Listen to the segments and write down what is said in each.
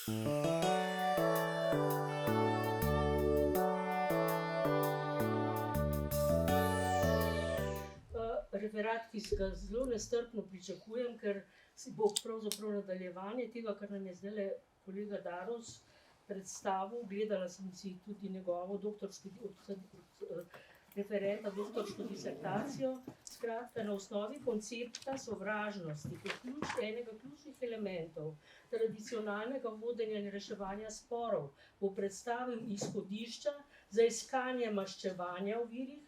Referat, ki ga zelo nestrpno pričakujem, ker bo pravzaprav nadaljevanje tega, kar nam je zdajle kolega Daros predstavil. Gledala sem si tudi njegovo referenta, doktorsko disertacijo. Skratka, na osnovi koncepta sovražnosti, kot enega ključnih elementov tradicionalnega vodenja in reševanja sporov, bo predstavil izhodišča za iskanje maščevanja v virih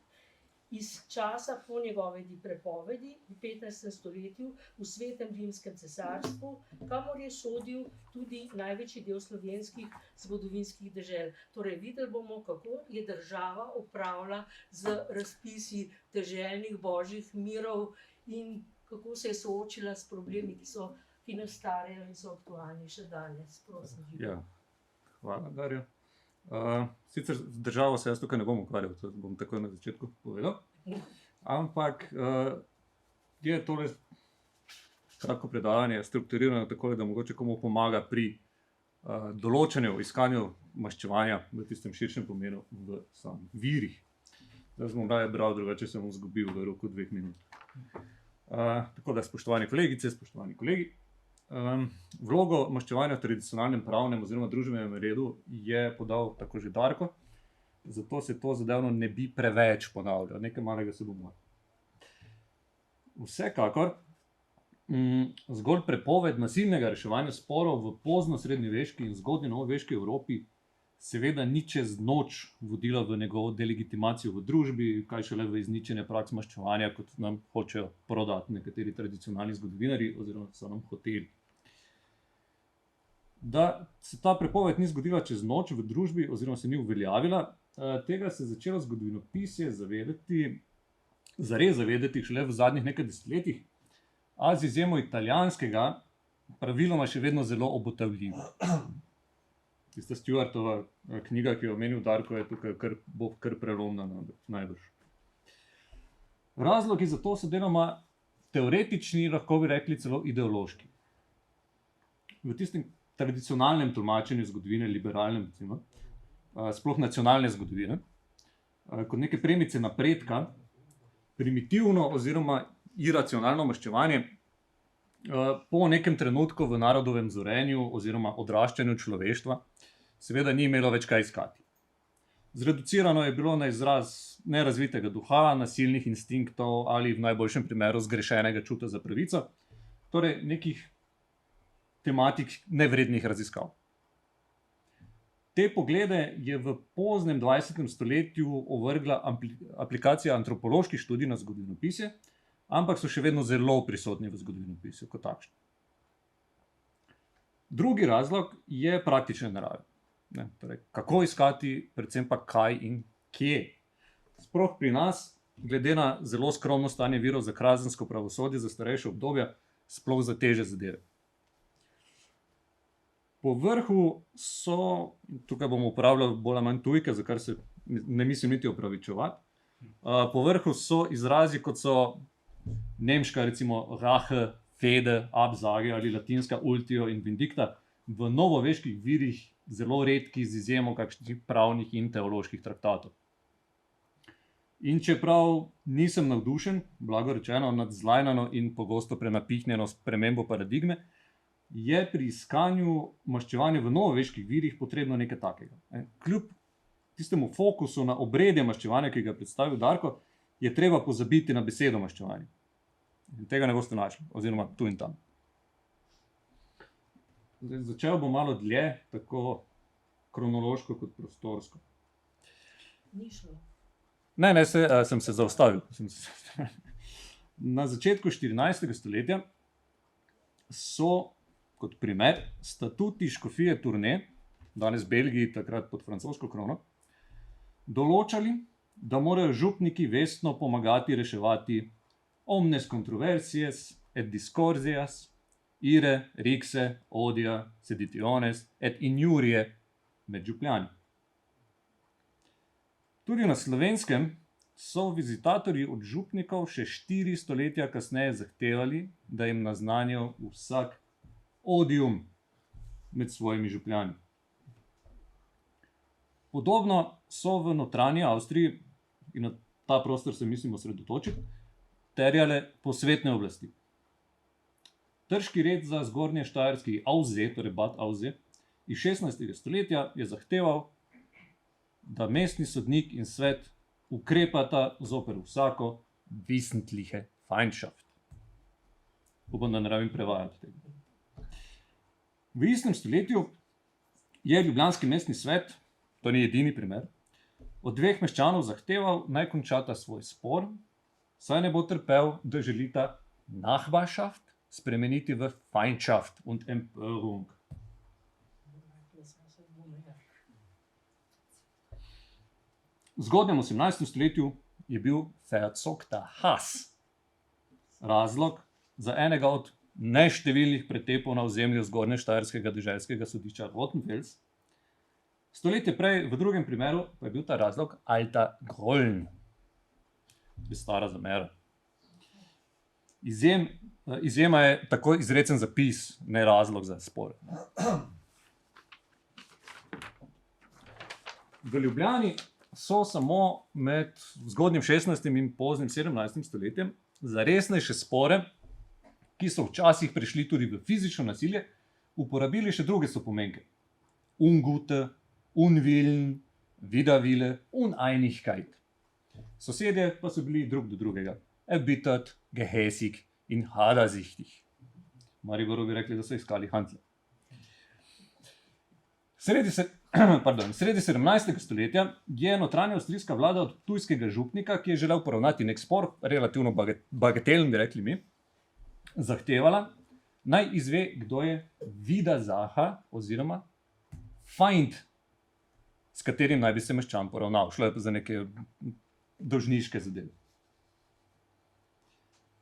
iz časa po njegovi prepovedi v 15. stoletju v Svetem rimskem cesarstvu, kamor je sodil tudi največji del slovenskih zgodovinskih dežel. Torej, videli bomo, kako je država upravlja z razpisi deželnih božjih mirov in kako se je soočila s problemi, ki nas starejo in so aktualni še danes. Prosim. Ja. Hvala, Darja. Sicer z državo se jaz tukaj ne bom ukvarjal, to bom takoj na začetku povedal, ampak je tole kratko predavanje strukturirano tako, da mogoče komu pomaga pri določanju, iskanju maščevanja v tistem širšem pomenu v samih virih. Zdaj bom raje bral, drugače se bom zgubil v roku 2 minut. Tako da, spoštovani kolegice, spoštovani kolegi, vlogo maščevanja v tradicionalnem pravnem oziroma družbenem redu je podal tako že Darko, zato se to zadevno ne bi preveč ponavljal, nekaj malega se bomo. Vsekakor, zgolj prepoved nasilnega reševanja sporov v pozno srednjeveški in zgodnji novoveški Evropi seveda ni čez noč vodila v njegovo delegitimacijo v družbi, kaj šele v izničenje praks maščevanja, kot nam hočejo prodati nekateri tradicionalni zgodovinarji oziroma so nam hoteli. Da se ta prepoved ni zgodila čez noč v družbi oziroma se ni uveljavila, tega se je začelo zgodovinopisje zares zavedati šele v zadnjih nekaj desetletjih, a z izjemo italijanskega praviloma še vedno zelo obotavljivo. Tista Stuartova knjiga, ki jo omenil Darko, je tukaj bo kar prelomna najbrž. Razlogi za to so deloma teoretični, lahko bi rekli celo ideološki. V tistem tradicionalnem tolmačenju zgodovine, liberalnem, recimo, sploh nacionalne zgodovine, kot neke premice napredka, primitivno oziroma iracionalno maščevanje po nekem trenutku v narodovem zorenju oziroma odraščanju človeštva seveda ni imelo več kaj iskati. Zreducirano je bilo na izraz nerazvitega duha, nasilnih instinktov ali v najboljšem primeru zgrešenega čuta za pravico, torej nekih tematik nevrednih raziskav. Te poglede je v poznem 20. stoletju ovrgla aplikacija antropoloških študij na zgodovinopisje, ampak so še vedno zelo prisotni v zgodovinopisju kot takšni. Drugi razlog je praktične narave. Torej, kako iskati, predvsem pa kaj in kje. Sploh pri nas, glede na zelo skromno stanje virov za kazensko pravosodje za starejše obdobja, sploh za težje zadeve. Po vrhu so, tukaj bomo uporabljali bolj ali manj tujke, za kar se ne mislim niti opravičevati, po vrhu so izrazi, kot so nemška, recimo Rache, Fede, Absage ali latinska Ultio in Vindicta, v novoveških virih zelo redki z izjemo kakšnih pravnih in teoloških traktatov. In čeprav nisem navdušen, blago rečeno, nad zlajnano in pogosto prenapihnjeno spremembo paradigme, je pri iskanju maščevanja v novoveških virih potrebno nekaj takega. Kljub tistemu fokusu na obredje maščevanja, ki ga je predstavil Darko, je treba pozabiti na besedo maščevanje. In tega ne boste našli, oziroma tu in tam. Začel bom malo dlje, tako kronološko kot prostorsko. Ni šlo. Ne, sem se zaustavil. Na začetku 14. stoletja so kot primer statuti škofije Tournai, danes Belgiji, takrat pod francosko krono, določali, da morajo župniki vestno pomagati reševati omnes controversias et discordias, ire, rixe, odia, seditiones et injurie med župljani. Tudi na Slovenskem so vizitatorji od župnikov še 4 stoletja kasneje zahtevali, da jim naznanijo vsak odium. med svojimi župljani. Podobno so v notranji Avstriji, in na ta prostor se mislim osredotočiti, terjale posvetne oblasti. Trški red za zgornje štajerski Aussee, torej Bad Aussee, iz 16. stoletja je zahteval, da mestni sodnik in svet ukrepata zoper vsako wissentliche Feindschaft. Upam, da ne rabim prevajati tega. V istem stoletju je ljubljanski mestni svet, to ni edini primer, od dveh meščanov zahteval, naj končata svoj spor, saj ne bo trpel, da želita Nachbarschaft spremeniti v Feindschaft und Empörung. V zgodnjem 18. stoletju je bil verzogter Hass razlog za enega od neštevilnih pretepov na ozemlju zgornještajerskega deželskega sodišča Rottenfels. Stoletje prej, v drugem primeru, pa je bil ta razlog Alter Grollen, stara zamera. Izjema je tako izrecen zapis, ne razlog za spor. V Ljubljani so samo med zgodnjim 16. in poznim 17. stoletjem za resnejše spore, ki so včasih prišli tudi v fizično nasilje, uporabili še druge sopomenke. Ungute, Unwillen, Widerwille, Uneinigkeit. Sosedje pa so bili drug do drugega. Erbittert, gehässig in hadersichtig. Mariboru bi rekli, da so iskali hantle. Sredi 17. stoletja je notranja avstrijska vlada od ptujskega župnika, ki je želel poravnati nek spor, relativno bagatelen, bi rekli mi, zahtevala, naj izve, kdo je Widersacher oziroma Feind, s katerim naj bi se meščan poravnal. Šlo je pa za neke dolžniške zadeve.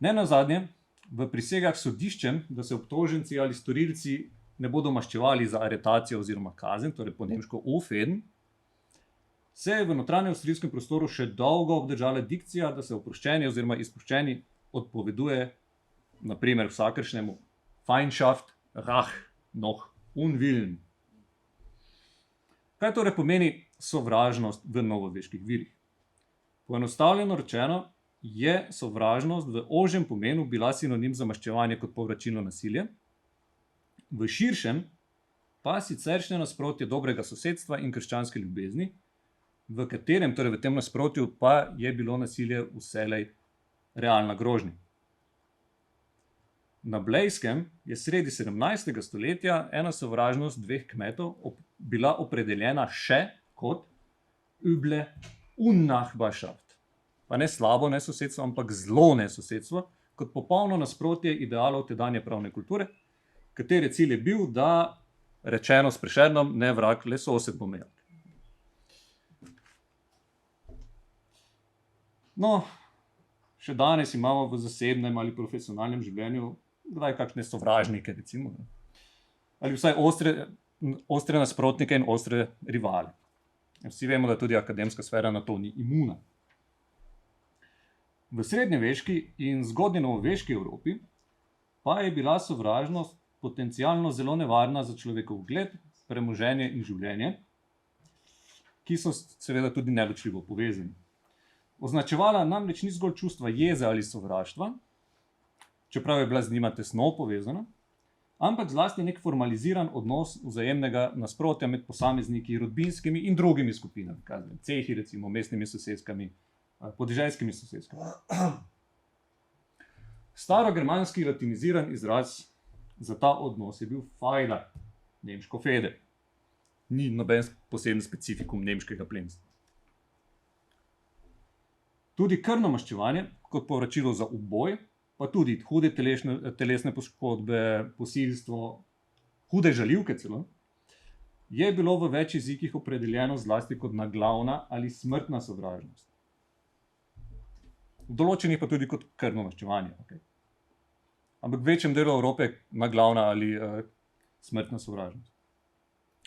Nenazadnje, v prisegah sodiščem, da se obtoženci ali storilci ne bodo maščevali za aretacijo oziroma kazen, torej po nemško Aufheben, se je v notranjem avstrijskem prostoru še dolgo obdržala dikcija, da se oproščeni oziroma izpuščeni odpoveduje na primer vsakršnemu Feindschaft, Rach, noch Unwillen. Kaj torej pomeni sovražnost v novoveških virih? Poenostavljeno rečeno, je sovražnost v ožjem pomenu bila sinonim za maščevanje kot povračilno nasilje, v širšem pa siceršnje nasprotje dobrega sosedstva in krščanske ljubezni, v katerem, torej v tem nasprotju, pa je bilo nasilje vselej realna grožnja. Na Blejskem je sredi 17. stoletja ena sovražnost dveh kmetov bila opredeljena še kot üble Unnachbarschaft. Pa ne slabo nesosedstvo, ampak zelo nesosedstvo, kot popolno nasprotje idealov tedanje pravne kulture, katere cilj je bil, da, rečeno s Prešernom, ne vrag, le sosed bo imel. No, še danes imamo v zasebnem ali profesionalnem življenju kdaj kakšne sovražnike, recimo. Ali vsaj ostre nasprotnike in ostre rivale. Vsi vemo, da tudi akademska sfera na to ni imuna. V srednjeveški in zgodnji novoveški Evropi pa je bila sovražnost potencialno zelo nevarna za človekov ugled, premoženje in življenje, ki so seveda tudi neločljivo povezani. Označevala namreč ni zgolj čustva jeze ali sovraštva, čeprav je bila z njima tesno povezana, ampak zlasti nek formaliziran odnos vzajemnega nasprotja med posamezniki, rodbinskimi in drugimi skupinami, cehi, recimo, mestnimi sosedskami, podeželskimi sosedskami. Starogermanski latiniziran izraz za ta odnos je bil Feiler, nemško fede. Ni noben poseben specifikum nemškega plemstva. Tudi krvno maščevanje, kot povračilo za uboj, pa tudi hude telesne poškodbe, posilstvo, hude žaljivke celo, je bilo v več jezikih opredeljeno zlasti kot naglavna ali smrtna sovražnost. V določenih pa tudi kot krvno maščevanje. Okay? Ampak v večjem delu Evrope naglavna ali smrtna sovražnost.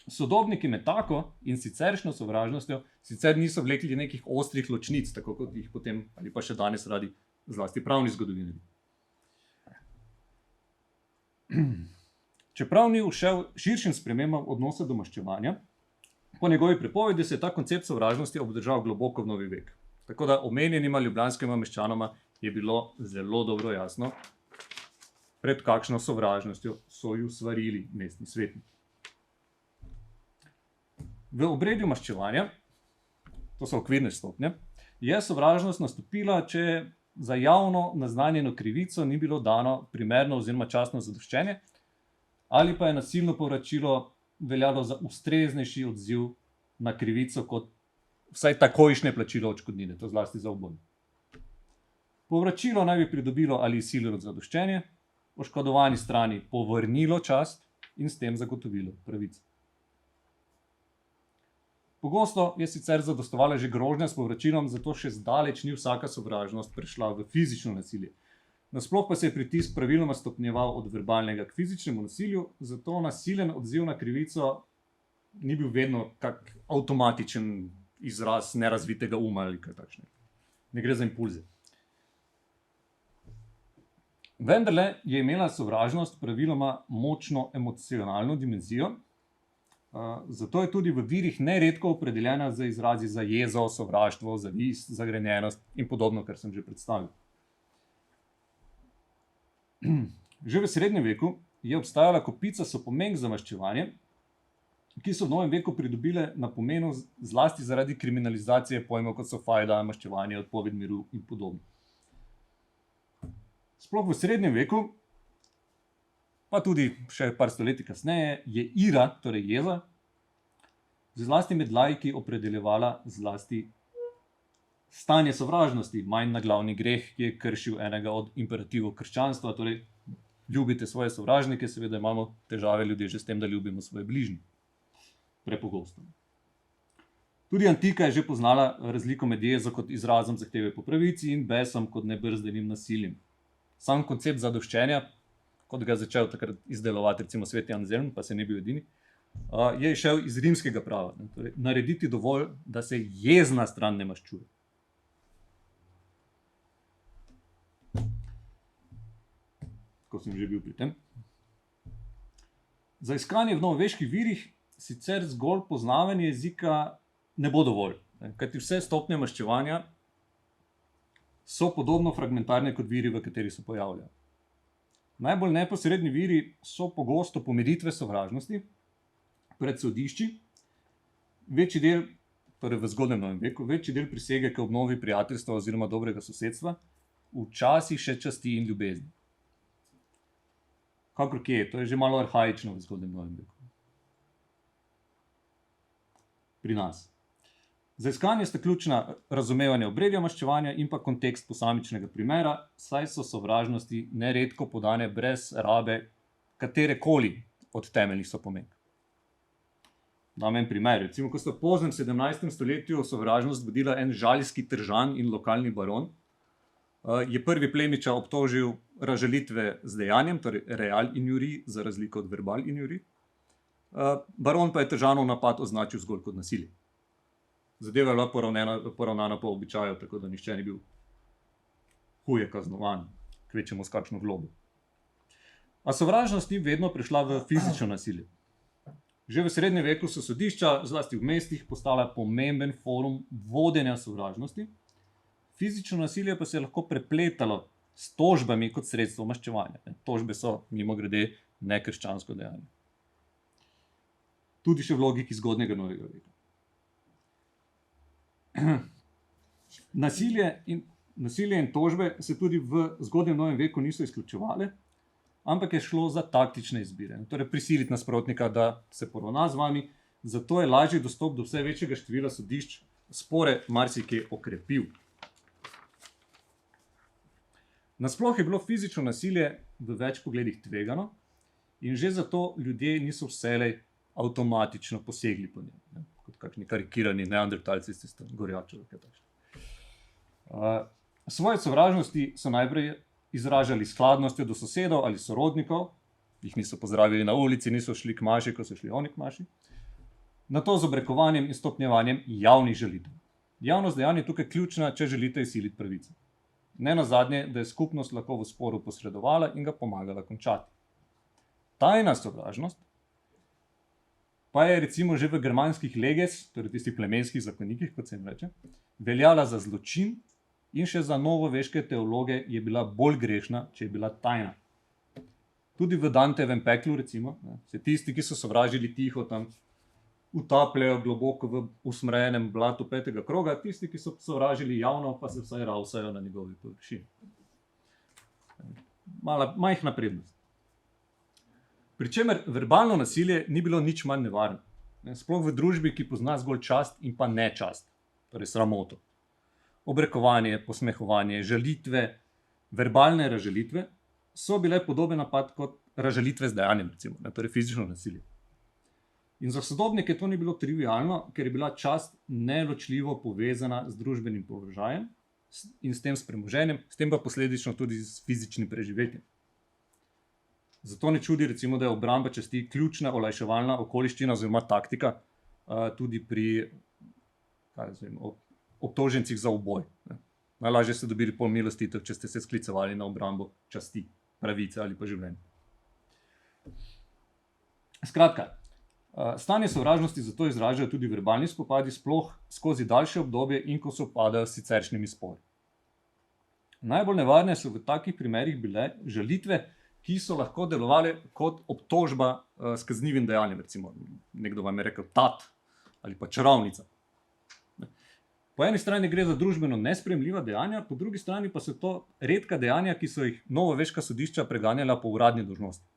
Sodobniki med tako in siceršnjo sovražnostjo sicer niso vlekli nekih ostrih ločnic, tako kot jih potem ali pa še danes radi zlasti pravni zgodovinarji. Čeprav ni ušel širšim spremembam odnosa do maščevanja, po njegovi pripovedi se je ta koncept sovražnosti obdržal globoko v novi vek. Tako da omenjenima ljubljanskima meščanoma je bilo zelo dobro jasno, pred kakšno sovražnostjo so ju svarili mestni svetniki. V obredju maščevanja, to so okvirne stopnje, je sovražnost nastopila, če za javno naznanjeno krivico ni bilo dano primerno oziroma častno zadoščenje, ali pa je nasilno povračilo veljalo za ustreznejši odziv na krivico kot vsaj takojšnje plačilo odškodnine, to zlasti za uboj. Povračilo naj bi pridobilo ali izsililo zadoščenje, oškodovani strani povrnilo čast in s tem zagotovilo pravico. Pogosto je sicer zadostovala že grožnja s povračilom, zato še zdaleč ni vsaka sovražnost prešla v fizično nasilje. Nasploh pa se je pritisk praviloma stopnjeval od verbalnega k fizičnemu nasilju, zato nasilen odziv na krivico ni bil vedno kak avtomatičen izraz nerazvitega uma ali kaj takšnega. Ne gre za impulze. Vendarle je imela sovražnost praviloma močno emocionalno dimenzijo, zato je tudi v virih neredko opredeljena z izrazi za jezo, sovraštvo, zavist, zagrenjenost in podobno, kar sem že predstavil. Že v srednjem veku je obstajala kopica sopomenk za maščevanje, ki so v novem veku pridobile na pomenu zlasti zaradi kriminalizacije pojmov, kot so fajda, maščevanje, odpoved miru in podobno. Sploh v srednjem veku, pa tudi še par stoletij kasneje, je ira, torej jeza, zlasti med laiki opredeljevala zlasti stanje sovražnosti, manj na glavni greh, ki je kršil enega od imperativov krščanstva, torej ljubite svoje sovražnike, seveda imamo težave ljudje že s tem, da ljubimo svoje bližnje. Prepogosto. Tudi antika je že poznala razliko med jezo kot izrazom zahteve po pravici in besom kot nebrzdenim nasiljem. Sam koncept zadoščenja, kot ga je začel takrat izdelovati recimo sveti Anselm, pa se ni bil edini, je izšel iz rimskega prava. Torej, narediti dovolj, da se jezna stran ne maščuje. Ko sem že bil pri tem. Za iskanje v novoveških virih sicer zgolj poznavanje jezika ne bo dovolj, kajti vse stopnje maščevanja so podobno fragmentarne kot viri, v kateri se pojavljajo. Najbolj neposredni viri so pogosto pomiritve sovražnosti pred sodišči, večji del, torej v zgodnjem novem veku, večji del prisege k obnovi prijateljstva oziroma dobrega sosedstva, včasih še časti in ljubezni. Kakor kje, to je že malo arhaično v zgodnjem novem veku. Pri nas. Za iskanje sta ključna razumevanje obredja maščevanja in pa kontekst posamičnega primera, saj so sovražnosti neredko podane brez rabe katerekoli od temeljnih sopomenk. Dam en primer. Recimo, ko sta v poznem 17. stoletju sovražnost vodila en žaljski tržan in lokalni baron, je prvi plemiča obtožil razžalitve z dejanjem, torej real injuri, za razliko od verbal injuri. Baron pa je tržanov napad označil zgolj kot nasilje. Zadeva je bila poravnana po običaju, tako da nihče ni bil huje kaznovan, kvečjemu s kakšno globo. A sovražnost ni vedno prešla v fizično nasilje. Že v srednjem veku so sodišča, zlasti v mestih, postala pomemben forum vodenja sovražnosti. Fizično nasilje pa se je lahko prepletalo s tožbami kot sredstvo maščevanja. Tožbe so, mimogrede, nekrščansko dejanje. Tudi še v logiki zgodnjega novega veka. Nasilje in tožbe se tudi v zgodnjem novem veku niso izključevale, ampak je šlo za taktične izbire. Torej prisiliti nasprotnika, da se poravna z vami, zato je lažji dostop do vse večjega števila sodišč spore marsikje okrepil. Nasploh je bilo fizično nasilje v več pogledih tvegano in že zato ljudje niso vselej avtomatično posegli po njem. Kot kakšni karikirani neandertalci s tistem gorjačo. Svoje sovražnosti so najprej izražali s hladnostjo do sosedov ali sorodnikov, jih niso pozdravili na ulici, niso šli k maši, ko so šli oni k maši. Nato z obrekovanjem in stopnjevanjem javnih žalitev. Javnost dejanja je tukaj ključna, če želite izsiliti pravico. Ne nazadnje, da je skupnost lahko v sporu posredovala in ga pomagala končati. tajna sovražnost pa je recimo že v germanskih leges, torej tistih plemenskih zakonikih, kot se jim reče, veljala za zločin in še za novoveške teologe je bila bolj grešna, če je bila tajna. Tudi v Dantevem peklu, recimo, se tisti, ki so sovražili tiho tam, utapljajo globoko v usmrjenem blatu 5. kroga, tisti, ki so sovražili javno, pa se vsaj ravsajo na njegovi površini. Majhna prednost. Pričemer verbalno nasilje ni bilo nič manj nevarno. Sploh v družbi, ki pozna zgolj čast in pa nečast, torej sramoto. Obrekovanje, posmehovanje, žalitve, verbalne razžalitve so bile podoben napad kot razžalitve z dejanjem, recimo, torej fizično nasilje. In za sodobnike to ni bilo trivialno, ker je bila čast neločljivo povezana z družbenim položajem in s tem s premoženjem, s tem pa posledično tudi s fizičnim preživetjem. Zato ne čudi, recimo, da je obramba časti ključna olajševalna okoliščina oziroma taktika tudi pri obtožencih za uboj. Najlažje ste dobili pomilostitev, če ste se sklicevali na obrambo časti, pravice ali pa življenja. Skratka, stanje sovražnosti zato izražajo tudi verbalni spopadi, sploh skozi daljše obdobje in ko se upadajo s siceršnjimi spori. Najbolj nevarne so v takih primerih bile žalitve, ki so lahko delovale kot obtožba s kaznivim dejanjem. Recimo, nekdo vam je rekel tat ali pa čarovnica. Po eni strani gre za družbeno nesprejemljiva dejanja, po drugi strani pa so to redka dejanja, ki so jih novoveška sodišča preganjala po uradni dolžnosti.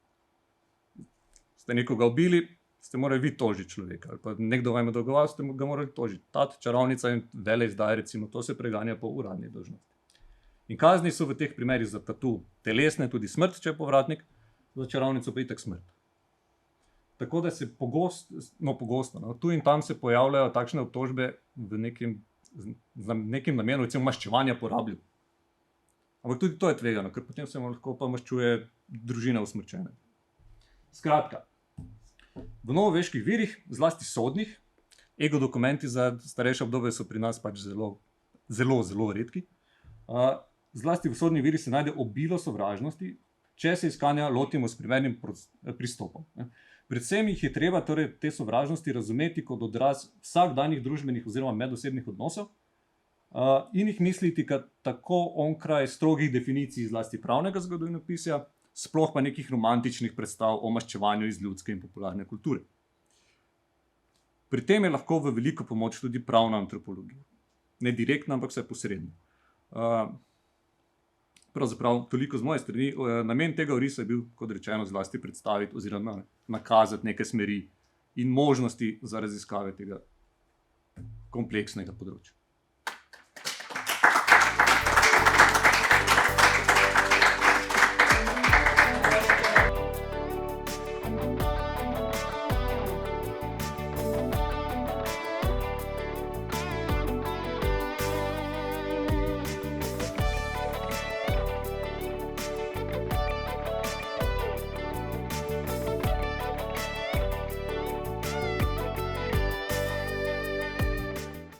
Ste nekoga ubili, ste morali vi tožiti človeka, ali pa nekdo vam je dolgoval, ste ga morali tožiti. Tat, čarovnica in veleizdaja, recimo, to se preganja po uradni dolžnosti. In kazni so v teh primerih za tatu telesne, tudi smrt, če je povratnik, za čarovnico pa itak smrt. Tako da se pogosto, tu in tam se pojavljajo takšne obtožbe v nekim namenu, recimo maščevanja porabljiv. Ampak tudi to je tvegano, ker potem se lahko pa maščuje družina usmrčene. Skratka, v novoveških virih, zlasti sodnih, ego dokumenti za starejše obdobje so pri nas pač zelo redki. Zlasti v sodnih virih se najde obilo sovražnosti, če se iskanja lotimo s primernim pristopom. Predvsem jih je treba torej te sovražnosti razumeti kot odraz vsakdanjih družbenih oziroma medosebnih odnosov in jih misliti tako onkraj strogih definicij zlasti pravnega zgodovinopisja, sploh pa nekih romantičnih predstav o maščevanju iz ljudske in popularne kulture. Pri tem je lahko v veliko pomoč tudi pravna antropologija. Ne direktna, ampak vsaj posredno. Pravzaprav toliko z moje strani. Namen tega orisa je bil, kot rečeno, zlasti predstaviti oziroma nakazati neke smeri in možnosti za raziskave tega kompleksnega področja.